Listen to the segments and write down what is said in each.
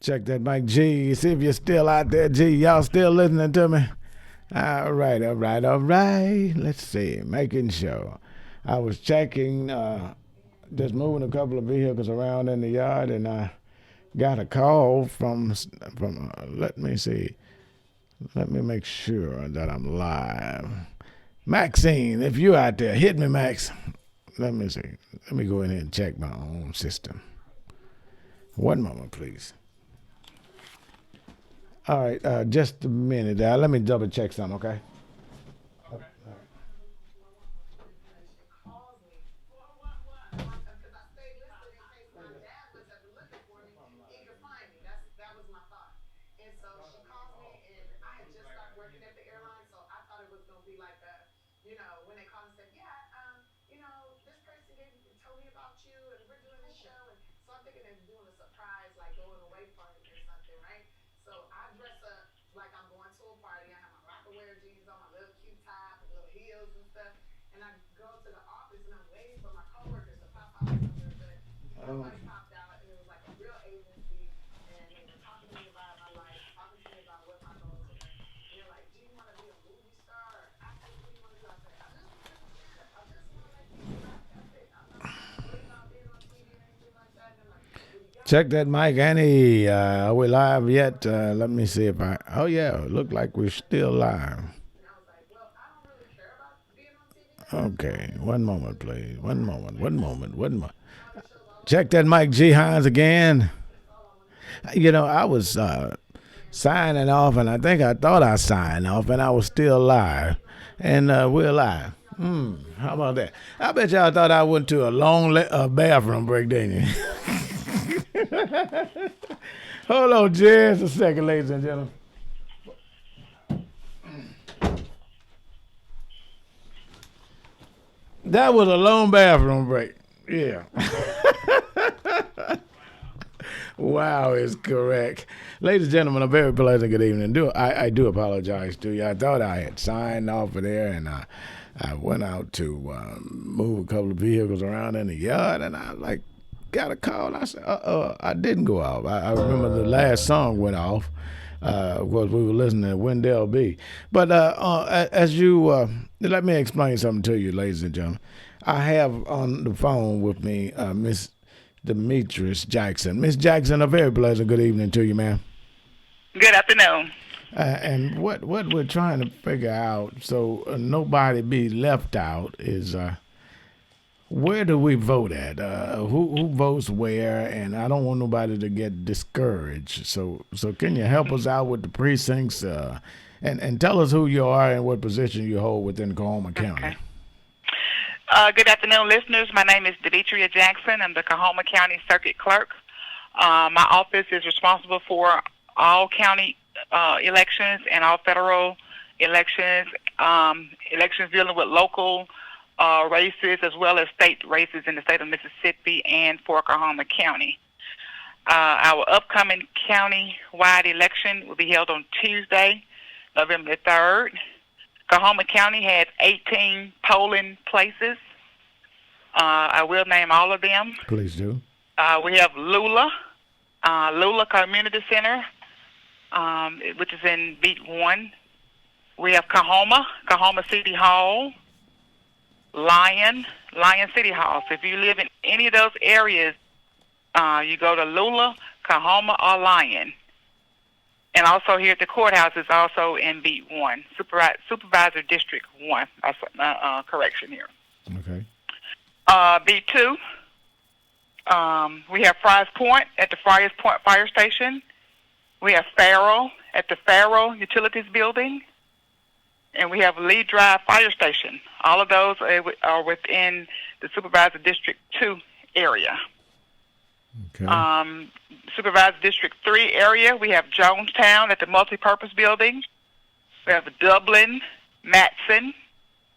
Check that mic, G. See if you're still out there, G. Y'all still listening to me? All right, all right, all right. Let's see. Making sure. I was checking, just moving a couple of vehicles around in the yard, and I got a call from. Let me see. Let me make sure that I'm live. Maxine, if you're out there, hit me, Max. Let me see. Let me go in here and check my own system. One moment, please. All right, just a minute. Let me double check something, okay? Oh. Check that mic, Annie. Are we live yet? Let me see if I. Oh yeah, look like we're still live. Okay, one moment, please. One moment. One moment. One moment. Check that mic, GHines again. You know, I was signing off, and I thought I signed off, and I was still live, and we're live. How about that? I bet y'all thought I went to a long bathroom break, didn't you? Hold on just a second, ladies and gentlemen. That was a long bathroom break. Yeah. Wow is correct. Ladies and gentlemen, a very pleasant good evening. I do apologize to you. I thought I had signed off of there, and I went out to move a couple of vehicles around in the yard, and I got a call. And I said, I didn't go off. I remember the last song went off. Of course, we were listening to Wendell B. But as you, let me explain something to you, ladies and gentlemen. I have on the phone with me Miss Demetrius Jackson. Miss Jackson, a very pleasant good evening to you, ma'am. Good afternoon. And what we're trying to figure out, so nobody be left out, is where do we vote at? Who votes where? And I don't want nobody to get discouraged. So can you help us out with the precincts? And tell us who you are and what position you hold within Coahoma County. Okay. Good afternoon, listeners. My name is Demetria Jackson. I'm the Coahoma County Circuit Clerk. My office is responsible for all county elections and all federal elections, elections dealing with local races as well as state races in the state of Mississippi and for Coahoma County. Our upcoming county-wide election will be held on Tuesday, November the 3rd. Coahoma County has 18 polling places. I will name all of them. Please do. We have Lula Community Center, which is in Beat 1. We have Coahoma City Hall, Lyon City Hall. So if you live in any of those areas, you go to Lula, Coahoma, or Lyon. And also here at the courthouse is also in Beat 1, Supervisor District 1. That's correction here. Okay. Beat 2, we have Friars Point at the Friars Point Fire Station. We have Farrell at the Farrell Utilities Building. And we have Lee Drive Fire Station. All of those are within the Supervisor District 2 area. Okay. Supervisor District 3 area, we have Jonestown at the Multipurpose Building. We have Dublin, Matson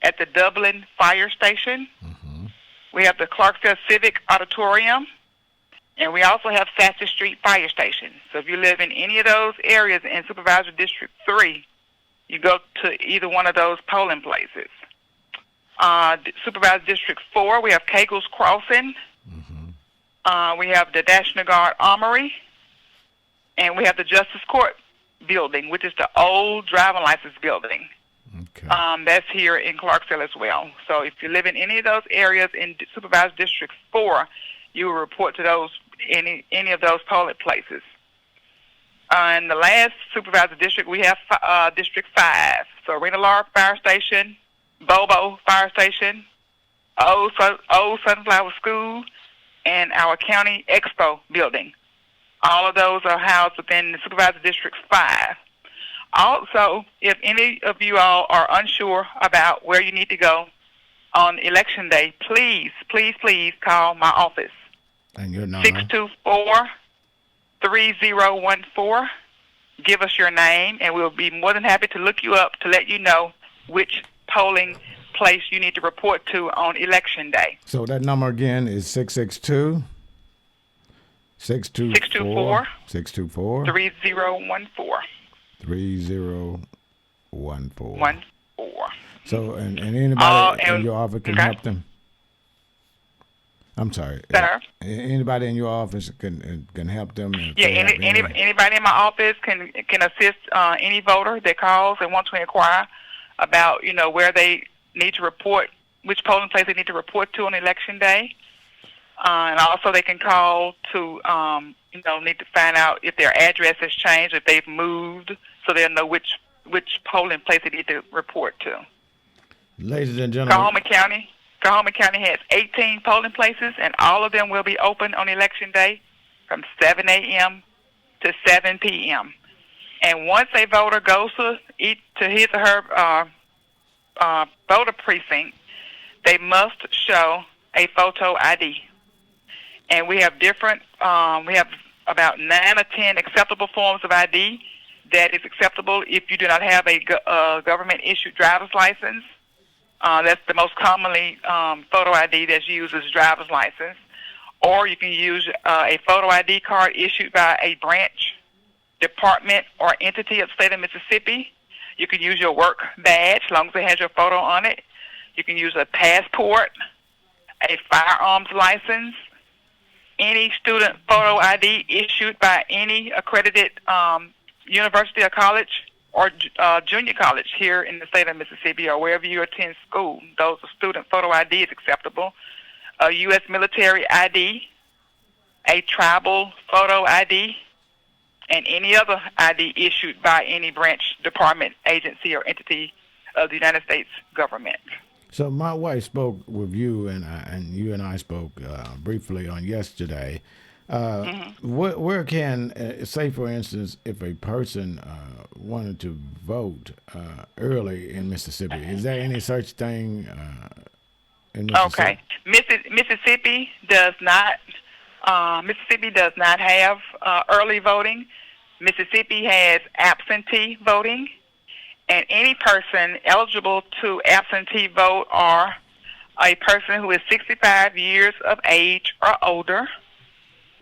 at the Dublin Fire Station. Mm-hmm. We have the Clarksville Civic Auditorium. And we also have Sassy Street Fire Station. So if you live in any of those areas in Supervisor District 3, you go to either one of those polling places. Supervisor District 4, we have Kegels Crossing. Mm-hmm. We have the National Guard Armory. and we have the Justice Court building, which is the old driving license building. Okay. That's here in Clarksville as well. So if you live in any of those areas in Supervisor District 4, you will report to those any of those polling places. In the last Supervisor District, we have District 5. So Arena Law Fire Station, Bobo Fire Station, Old Sunflower School, and our County Expo building. All of those are housed within the Supervisor District 5. Also, if any of you all are unsure about where you need to go on Election Day, please call my office. And your number? 624-3014. Give us your name, and we'll be more than happy to look you up to let you know which polling place you need to report to on Election Day. So that number again is 662? 624 3014. 3014. So, and anybody in your office can help them? I'm sorry. Sir? Anybody in your office can help them? Yeah, anybody in my office can assist any voter that calls and wants to inquire about, where they need to report, which polling place they need to report to on Election Day. And also they can call to, need to find out if their address has changed, if they've moved, so they'll know which polling place they need to report to. Ladies and gentlemen. Kahoma County has 18 polling places, and all of them will be open on Election Day from 7 a.m. to 7 p.m. And once a voter goes to his or her voter precinct, they must show a photo ID. And we have we have about 9 or 10 acceptable forms of ID that is acceptable if you do not have a government-issued driver's license. That's the most commonly photo ID that's used as driver's license. Or you can use a photo ID card issued by a branch, department, or entity of the state of Mississippi. You can use your work badge, as long as it has your photo on it. You can use a passport, a firearms license, any student photo ID issued by any accredited university or college or junior college here in the state of Mississippi or wherever you attend school. Those are student photo ID is acceptable. A U.S. military ID, a tribal photo ID, and any other ID issued by any branch, department, agency, or entity of the United States government. So my wife spoke with you, and you and I spoke briefly on yesterday. Where can, say for instance, if a person wanted to vote early in Mississippi, is there any such thing in Mississippi? Okay, Mississippi does not have early voting. Mississippi has absentee voting. And any person eligible to absentee vote are a person who is 65 years of age or older,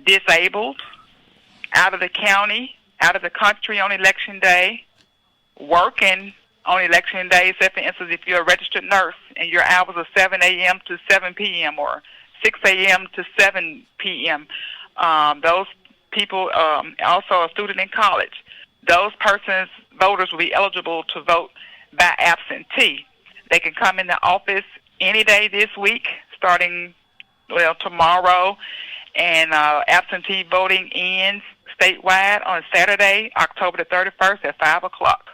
disabled, out of the county, out of the country on Election Day, working on Election Day, except for instance if you're a registered nurse and your hours are 7 a.m. to 7 p.m. or 6 a.m. to 7 p.m. Those people, also a student in college, those voters will be eligible to vote by absentee. They can come in the office any day this week, starting tomorrow, and absentee voting ends statewide on Saturday, October the 31st at 5 o'clock.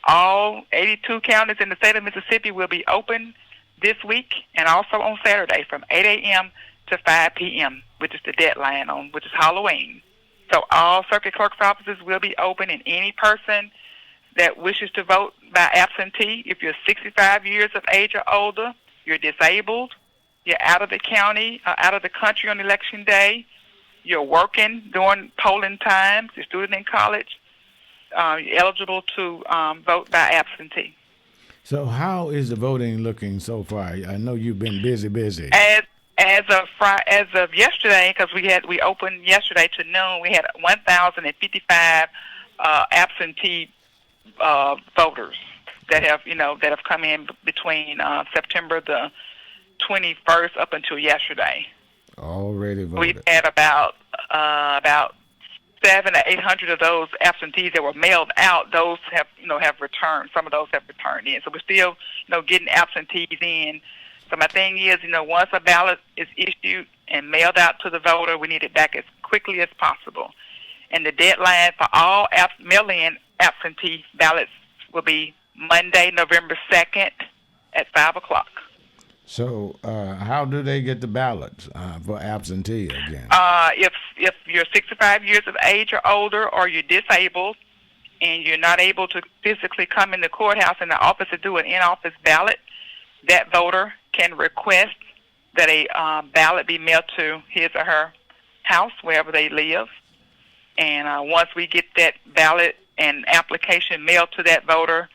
All 82 counties in the state of Mississippi will be open this week and also on Saturday from 8 a.m. to 5 p.m., which is the deadline which is Halloween. So all circuit clerk's offices will be open, and any person that wishes to vote by absentee, if you're 65 years of age or older, you're disabled, you're out of the county, out of the country on Election Day, you're working during polling times, you're a student in college, you're eligible to vote by absentee. So how is the voting looking so far? I know you've been busy. As of yesterday, because we opened yesterday to noon, we had 1,055 absentee voters that have come in between September the 21st up until yesterday. Already voted. We've had about 700 to 800 of those absentees that were mailed out, those have returned. Some of those have returned in. So we're still, getting absentees in. So my thing is, once a ballot is issued and mailed out to the voter, we need it back as quickly as possible. And the deadline for all mail-in absentee ballots will be Monday, November 2nd at 5 o'clock. So how do they get the ballots for absentee again? If you're 65 years of age or older, or you're disabled, and you're not able to physically come in the courthouse in the office to do an in-office ballot, that voter can request that a ballot be mailed to his or her house, wherever they live. And once we get that ballot and application mailed to that voter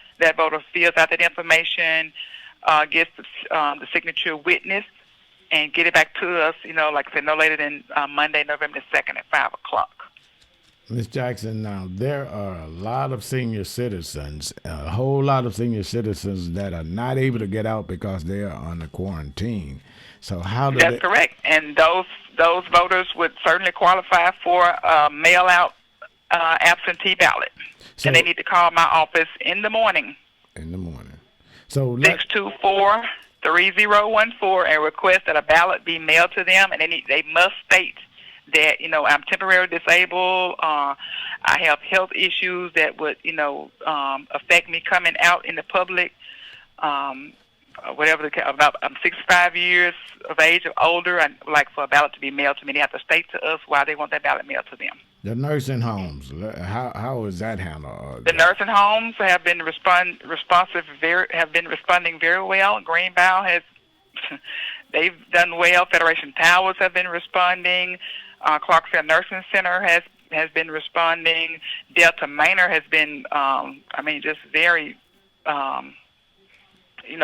fills out that information, gets the signature witness, and get it back to us, like I said, no later than Monday, November 2nd at 5 o'clock. Ms. Jackson, now there are a lot of senior citizens, a whole lot of senior citizens that are not able to get out because they are under quarantine. So how do That's correct. And those voters would certainly qualify for a mail-out absentee ballot. So, and they need to call my office in the morning. So 624-3014 and request that a ballot be mailed to them, and they must state that, I'm temporarily disabled, I have health issues that would, affect me coming out in the public, whatever the case. I'm 65 years of age or older. I'd like for a ballot to be mailed to me. They have to state to us why they want that ballot mailed to them. The nursing homes, how is that handled? The nursing homes have been responding very well. Greenbow they've done well. Federation Towers have been responding. Clarksville Nursing Center has been responding. Delta Manor has been, just very,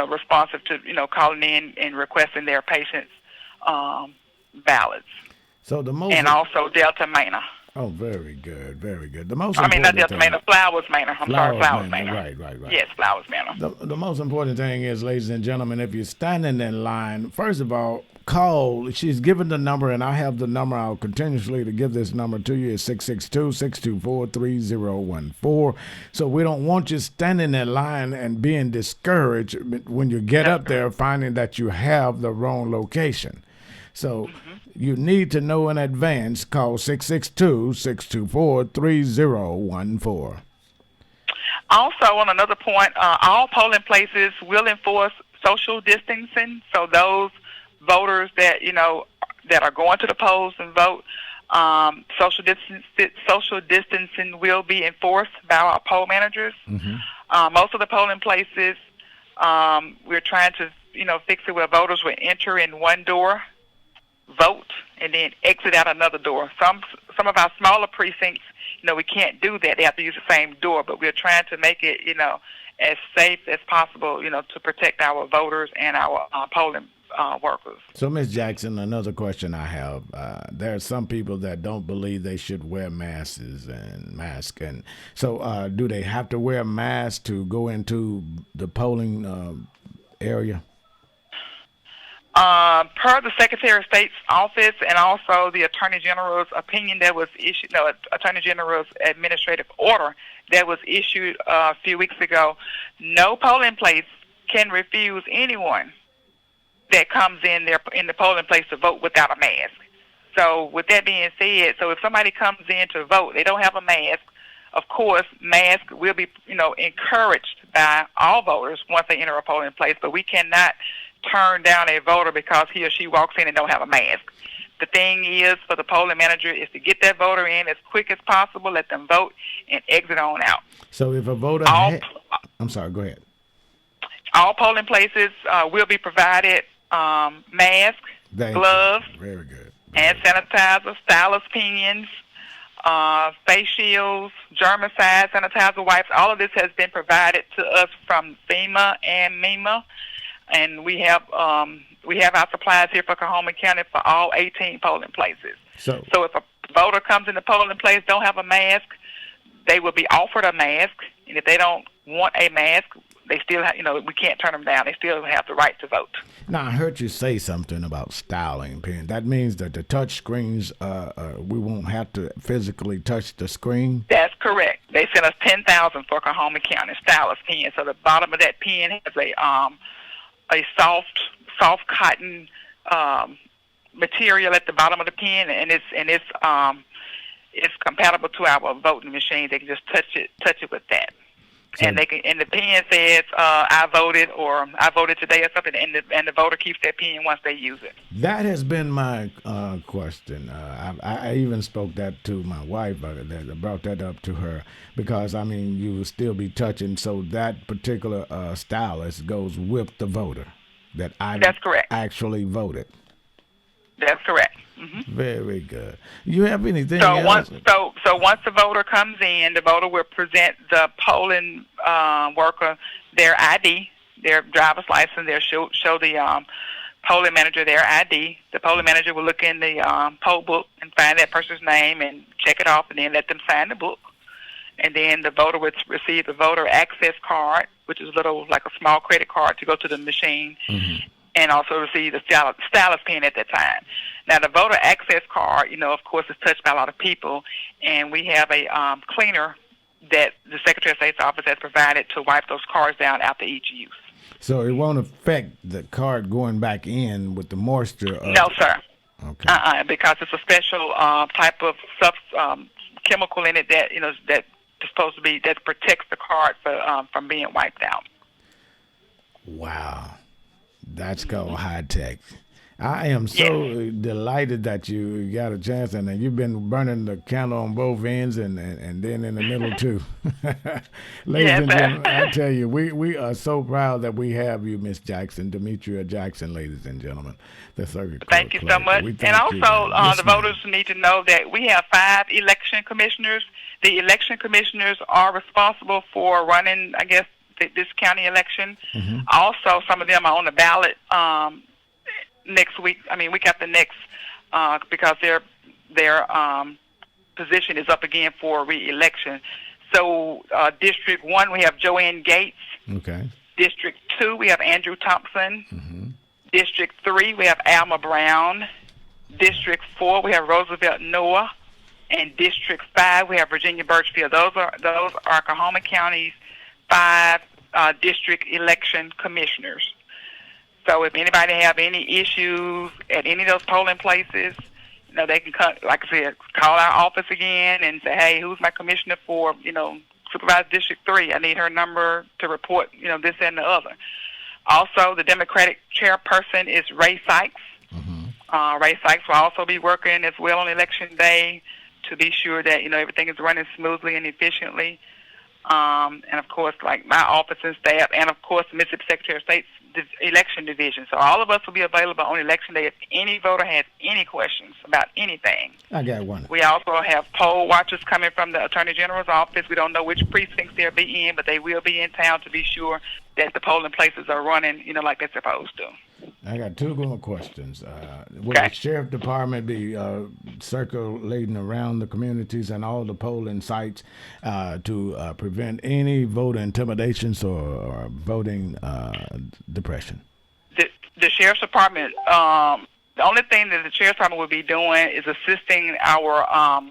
responsive to, calling in and requesting their patients' ballots. So and also Delta Manor. Oh, very good, very good. The most not Delta Manor, Flowers Manor. Flowers Manor. Right. Yes, Flowers Manor. The most important thing is, ladies and gentlemen, if you're standing in line, first of all, call. She's given the number, and I have the number. I'll continuously to give this number to you. It's 662-624-3014. So we don't want you standing in line and being discouraged when you get up there finding that you have the wrong location. So you need to know in advance. Call 662-624-3014. Also, on another point, all polling places will enforce social distancing. So those voters that that are going to the polls and vote, social distancing will be enforced by our poll managers. Most of the polling places, we're trying to fix it where voters will enter in one door, vote, and then exit out another door. Some of our smaller precincts, we can't do that. They have to use the same door, but we're trying to make it, as safe as possible, to protect our voters and our polling workers. So, Ms. Jackson, another question I have. There are some people that don't believe they should wear masks, and so do they have to wear a mask to go into the polling area? Per the Secretary of State's office and also the Attorney General's opinion that was issued, Attorney General's administrative order that was issued a few weeks ago, no polling place can refuse anyone that comes in there in the polling place to vote without a mask. So with that being said, so if somebody comes in to vote, they don't have a mask, of course, mask will be, encouraged by all voters once they enter a polling place, but we cannot turn down a voter because he or she walks in and don't have a mask. The thing is, for the polling manager, is to get that voter in as quick as possible, let them vote, and exit on out. So if a voter... I'm sorry, go ahead. All polling places will be provided masks, gloves, very good, hand sanitizer, stylus pens, face shields, germicide, sanitizer wipes. All of this has been provided to us from FEMA and MEMA. And we have our supplies here for Coahoma County for all 18 polling places. So if a voter comes in the polling place, don't have a mask, they will be offered a mask. And if they don't want a mask, they still have, we can't turn them down. They still have the right to vote. Now, I heard you say something about styling pen. That means that the touch screens, we won't have to physically touch the screen? That's correct. They sent us 10,000 for Coahoma County stylus pen. So the bottom of that pen has a soft cotton material at the bottom of the pen, and it's compatible to our voting machine. They can just touch it with that. So, and the pen says I voted, or I voted today or something, and the voter keeps that pen once they use it. That has been my question. I even spoke that to my wife. I brought that up to her because you will still be touching. So that particular stylus goes with the voter that That's correct. Actually voted. That's correct. Mm-hmm. Very good. You have anything else? So once the voter comes in, the voter will present the polling worker their ID, their driver's license. They'll show the polling manager their ID. The polling manager will look in the poll book and find that person's name and check it off, and then let them sign the book. And then the voter would receive the voter access card, which is like a small credit card to go to the machine. Mm-hmm. And also receive the stylus pen at that time. Now, the voter access card, of course, is touched by a lot of people, and we have a cleaner that the Secretary of State's office has provided to wipe those cards down after each use. So it won't affect the card going back in with the moisture? No, sir. Okay. Because it's a special type of chemical in it that that is supposed to be that protects the card from being wiped out. Wow. That's called high tech. I am so delighted that you got a chance, and you've been burning the candle on both ends and then in the middle too. Ladies and gentlemen, I tell you, we are so proud that we have you, Miss Jackson, Demetria Jackson, ladies and gentlemen. The circuit Thank you so much. And also, the voters need to know that we have 5 election commissioners. The election commissioners are responsible for running, I guess, this county election. Mm-hmm. Also, some of them are on the ballot next week. Week after next, because their position is up again for re-election. So, District 1, we have Joanne Gates. Okay. District 2, we have Andrew Thompson. Mm-hmm. District 3, we have Alma Brown. District 4, we have Roosevelt Noah. And District 5, we have Virginia Birchfield. Those are Coahoma County's 5 district election commissioners. So if anybody have any issues at any of those polling places, they can come, like I said, call our office again and say, hey, who's my commissioner for, Supervisor District 3? I need her number to report, this and the other. Also, the Democratic chairperson is Ray Sykes. Mm-hmm. Ray Sykes will also be working as well on election day to be sure that, everything is running smoothly and efficiently. And of course, like my office and staff, and of course, the Mississippi Secretary of State's election division. So all of us will be available on election day if any voter has any questions about anything. I got one. We also have poll watchers coming from the Attorney General's office. We don't know which precincts they'll be in, but they will be in town to be sure that the polling places are running, like they're supposed to. I got 2 more questions. Will the Sheriff Department be circulating around the communities and all the polling sites to prevent any voter intimidations or voting depression? The Sheriff's Department, the only thing that the Sheriff's Department will be doing is assisting our,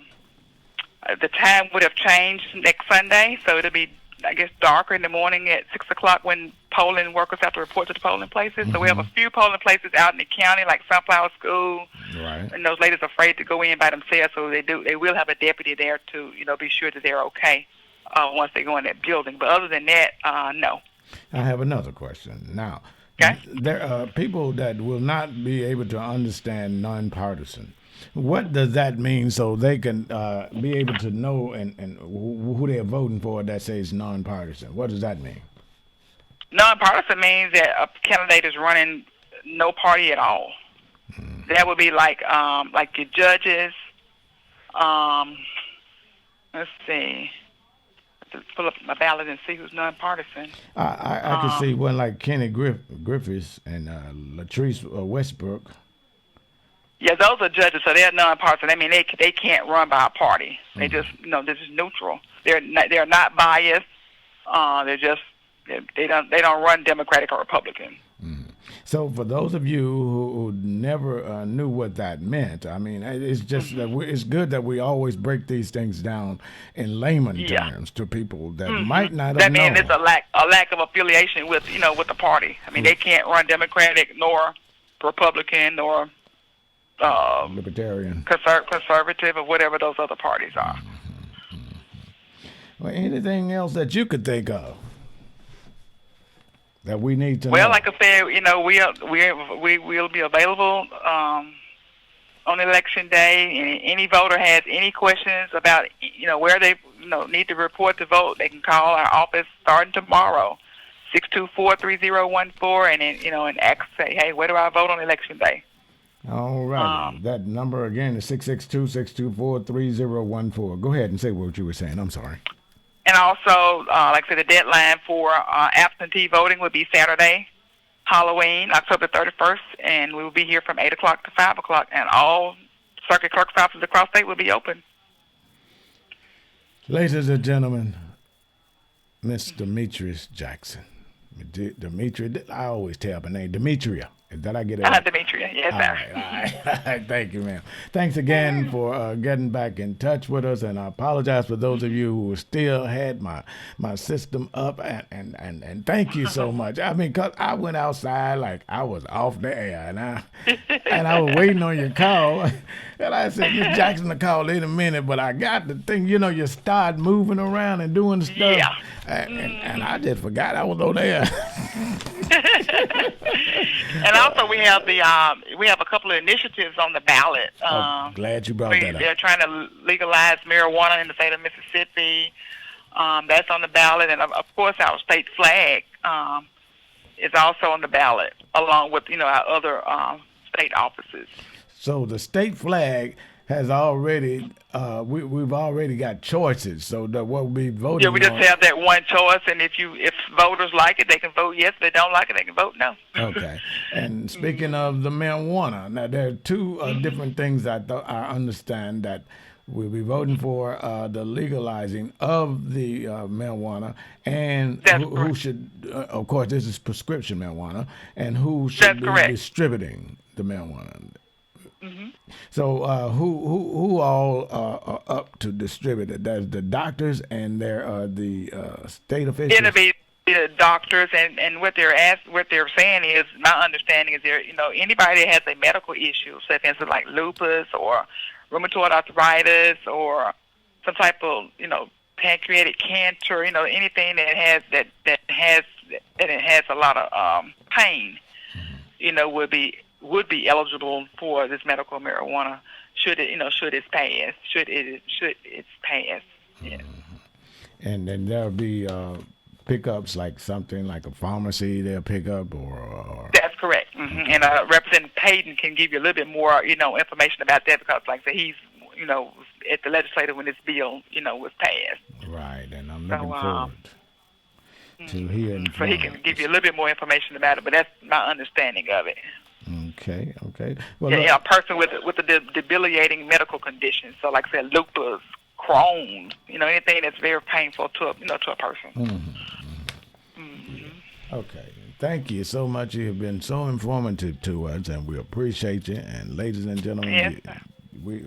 the time would have changed next Sunday, so it'll be, I guess, darker in the morning at 6 o'clock when polling workers have to report to the polling places. Mm-hmm. So we have a few polling places out in the county, like Sunflower School. Right. And those ladies are afraid to go in by themselves, so they will have a deputy there to, be sure that they're okay once they go in that building. But other than that, no. I have another question. Now, okay. There are people that will not be able to understand nonpartisan. What does that mean so they can be able to know and who they're voting for that says nonpartisan? What does that mean? Nonpartisan means that a candidate is running no party at all. Mm-hmm. That would be like your judges. Let's see. Let's pull up my ballot and see who's nonpartisan. I can see one like Kenny Griffiths and Latrice Westbrook. Yeah, those are judges, so they're nonpartisan. They can't run by a party. They Mm-hmm. just, they're just neutral. They're not biased. They're just, They don't run Democratic or Republican. So for those of you who never knew what that meant, I mean, it's just that it's good that we always break these things down in layman Yeah. terms to people that might not have That known. means it's a lack of affiliation with with the party. I mean, they can't run Democratic nor Republican nor Libertarian. conservative or whatever those other parties are. Well, anything else that you could think of that we need to know? Well, like I said, we will be available on election day. And any voter has any questions about where they need to report to vote, they can call our office starting tomorrow, 624-3014, and then and ask, say, hey, where do I vote on election day? All right. That number again is 662-624-3014. Go ahead and say what you were saying. I'm sorry. And also, like I said, the deadline for absentee voting will be Saturday, Halloween, October 31st, and we will be here from 8 o'clock to 5 o'clock, and all circuit clerk's offices across state will be open. Ladies and gentlemen, Miss Demetrius Jackson. Demetria, I always tell her name, Demetria. Did I get it right? Demetria, yes, sir. All right. Thank you, ma'am. Thanks again for getting back in touch with us, and I apologize for those of you who still had my system up, and thank you so much. I mean, 'cause I went outside like I was off the air, and I was waiting on your call, and I said, Miss Jackson will call in a minute, but I got the thing, you start moving around and doing stuff, yeah. and I just forgot I was on air. And also, we have a couple of initiatives on the ballot. Glad you brought that up. They're trying to legalize marijuana in the state of Mississippi. That's on the ballot, and of course, our state flag is also on the ballot, along with our other state offices. So the state flag has already we've already got choices. So that what we voting Yeah, we just on, have that one choice, and if voters like it, they can vote yes. If they don't like it, they can vote no. Okay. And speaking of the marijuana, now there are two different things I understand that we'll be voting for the legalizing of the marijuana, and who should, of course, this is prescription marijuana, and who should be distributing the marijuana. So who all are up to distribute it? There's the doctors, and there are the state officials. It'll be the doctors, and what they're saying is, my understanding is, anybody that has a medical issue, say for instance like lupus or rheumatoid arthritis or some type of pancreatic cancer, anything that has a lot of pain, would be eligible for this medical marijuana should it's passed. Yeah. And then there'll be pickups, like something like a pharmacy they'll pick up, or That's correct. Mm-hmm. And Representative Payton can give you a little bit more information about that, because like I said, he's at the legislature when this bill was passed. Right, and I'm looking forward to hearing. So he can give you a little bit more information about it, but that's my understanding of it. Okay. Well, a person with a debilitating medical condition. So, like I said, lupus, Crohn's, anything that's very painful to a person. Okay. Thank you so much. You have been so informative to us, and we appreciate you. And ladies and gentlemen, we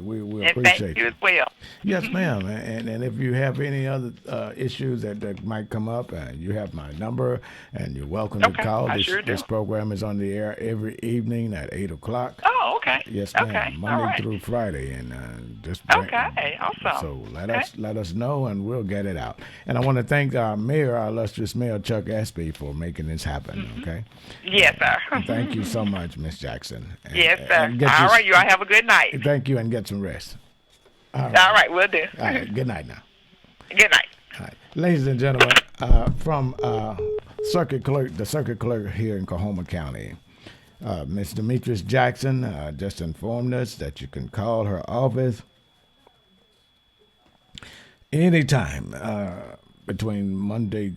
appreciate thank you as well. Yes, ma'am. And if you have any other issues that might come up, you have my number, and you're welcome to call. This program is on the air every evening at 8 o'clock. Oh, okay. Yes, ma'am. Okay. Monday through Friday, and just awesome. So let us know, and we'll get it out. And I want to thank our mayor, our illustrious mayor Chuck Espy, for making this happen. Okay. Yes, sir. Thank you so much, Miss Jackson. Yes, sir. All right, you all have a good night. Thank you, and get some rest. All right, we'll do. All right, good night now. Good night. All right. Ladies and gentlemen, from circuit clerk here in Coahoma County, Ms. Demetrius Jackson just informed us that you can call her office anytime between Monday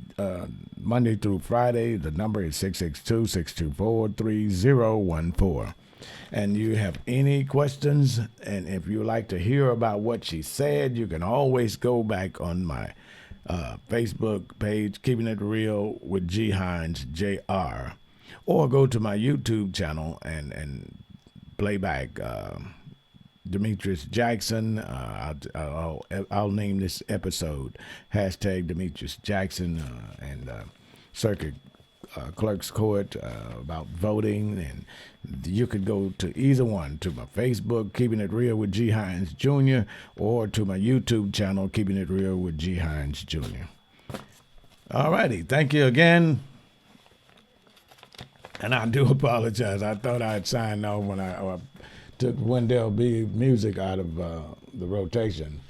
through Friday. The number is 662-624-3014. And you have any questions, and if you like to hear about what she said, you can always go back on my Facebook page, Keeping It Real with GHinesJr, or go to my YouTube channel and playback. Demetrius Jackson. I'll name this episode hashtag Demetrius Jackson and Circuit Clerk's Court about voting. And you could go to either one, to my Facebook, Keeping It Real with G. Hines Jr., or to my YouTube channel, Keeping It Real with G. Hines Jr. All righty. Thank you again. And I do apologize. I thought I had signed off when I took Wendell B music out of the rotation,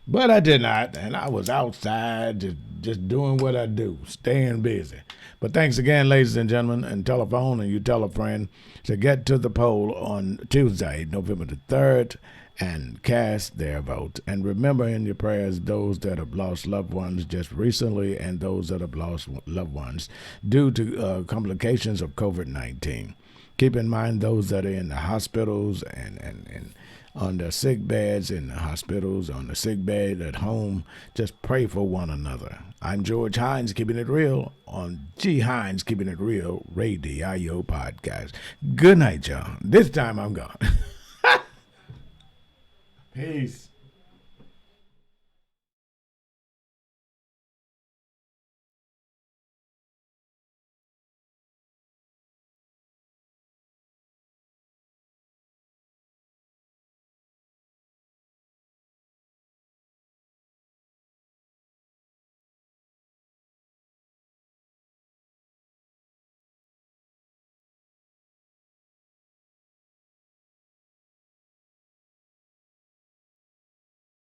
but I did not, and I was outside just doing what I do, staying busy. But thanks again, ladies and gentlemen, and telephone, and you tell a friend to get to the poll on Tuesday, November the 3rd, and cast their vote. And remember in your prayers those that have lost loved ones just recently and those that have lost loved ones due to complications of COVID-19. Keep in mind those that are in the hospitals and on the sick beds in the hospitals, on the sick bed at home. Just pray for one another. I'm George Hines, Keeping It Real on G. Hines Keeping It Real Radio Podcast. Good night, y'all. This time I'm gone. Peace.